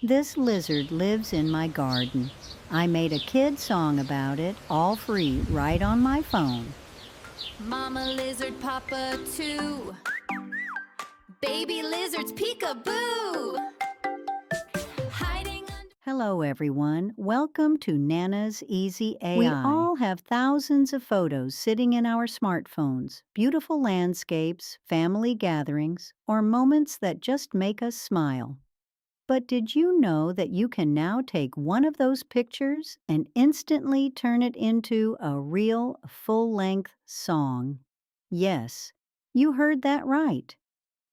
This lizard lives in my garden. I made a kid song about it, all free, right on my phone. Mama lizard, Papa too. Baby lizards, peekaboo. Hiding under. Hello, everyone. Welcome to Nana's Easy AI. We AI. all have thousands of photos sitting in our smartphones, beautiful landscapes, family gatherings, or moments that just make us smile. But did you know that you can now take one of those pictures and instantly turn it into a real full-length song? Yes, you heard that right.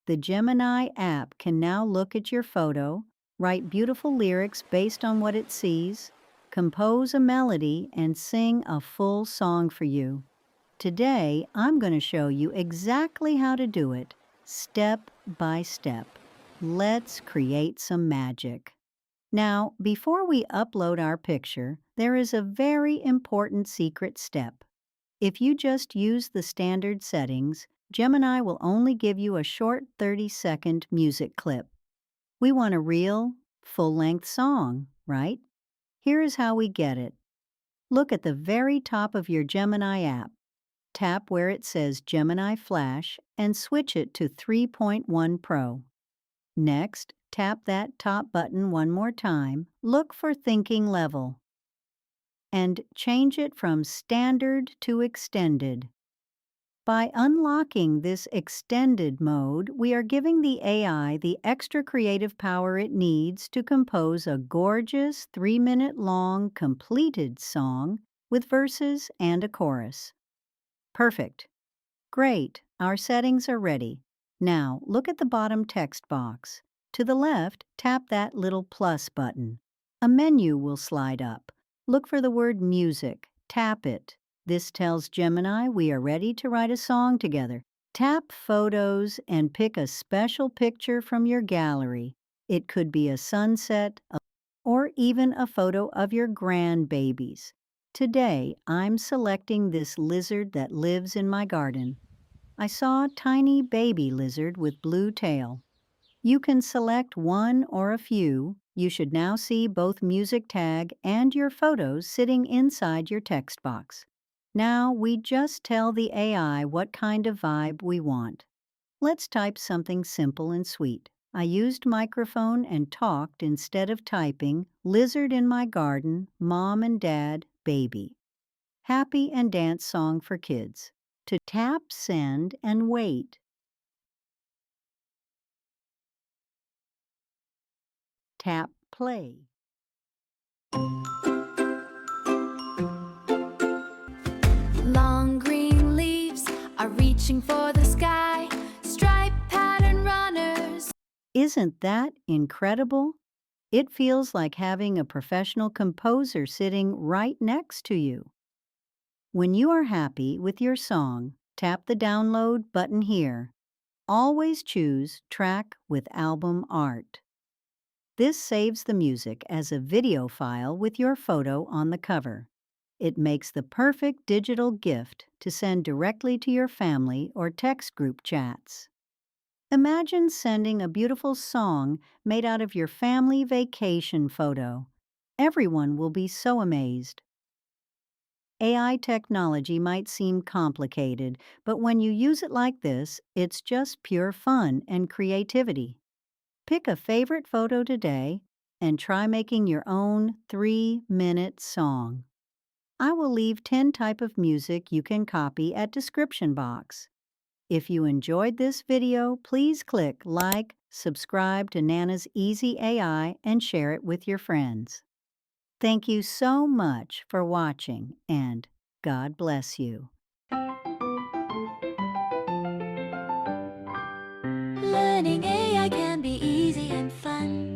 The Gemini app can now look at your photo, write beautiful lyrics based on what it sees, compose a melody, and sing a full song for you. Today, I'm going to show you exactly how to do it, step by step. Let's create some magic. Now, before we upload our picture, there is a very important secret step. If you just use the standard settings, Gemini will only give you a short 30-second music clip. We want a real, full-length song, right? Here is how we get it. Look at the very top of your Gemini app. Tap where it says Gemini Flash and switch it to 3.1 Pro. Next, tap that top button one more time. Look for Thinking Level and change it from Standard to Extended. By unlocking this extended mode, we are giving the AI the extra creative power it needs to compose a gorgeous 3-minute long completed song with verses and a chorus. Perfect. Great, our settings are ready. Now, look at the bottom text box. To the left, tap that little plus button. A menu will slide up. Look for the word music. Tap it. This tells Gemini we are ready to write a song together. Tap Photos and pick a special picture from your gallery. It could be a sunset, or even a photo of your grandbabies. Today, I'm selecting this lizard that lives in my garden. I saw a tiny baby lizard with blue tail. You can select one or a few. You should now see both music tag and your photos sitting inside your text box. Now we just tell the AI what kind of vibe we want. Let's type something simple and sweet. I used microphone and talked instead of typing, lizard in my garden, mom and dad, baby. Happy and dance song for kids. To tap send and wait. Tap play. Long green leaves are reaching for the sky. Stripe pattern runners. Isn't that incredible? It feels like having a professional composer sitting right next to you. When you are happy with your song, tap the download button here. Always choose Track with Album Art. This saves the music as a video file with your photo on the cover. It makes the perfect digital gift to send directly to your family or text group chats. Imagine sending a beautiful song made out of your family vacation photo. Everyone will be so amazed. AI technology might seem complicated, but when you use it like this, it's just pure fun and creativity. Pick a favorite photo today and try making your own 3-minute song. I will leave 10 type of music you can copy at description box. If you enjoyed this video, please click like, subscribe to Nana's Easy AI, and share it with your friends. Thank you so much for watching, and God bless you. Learning AI can be easy and fun.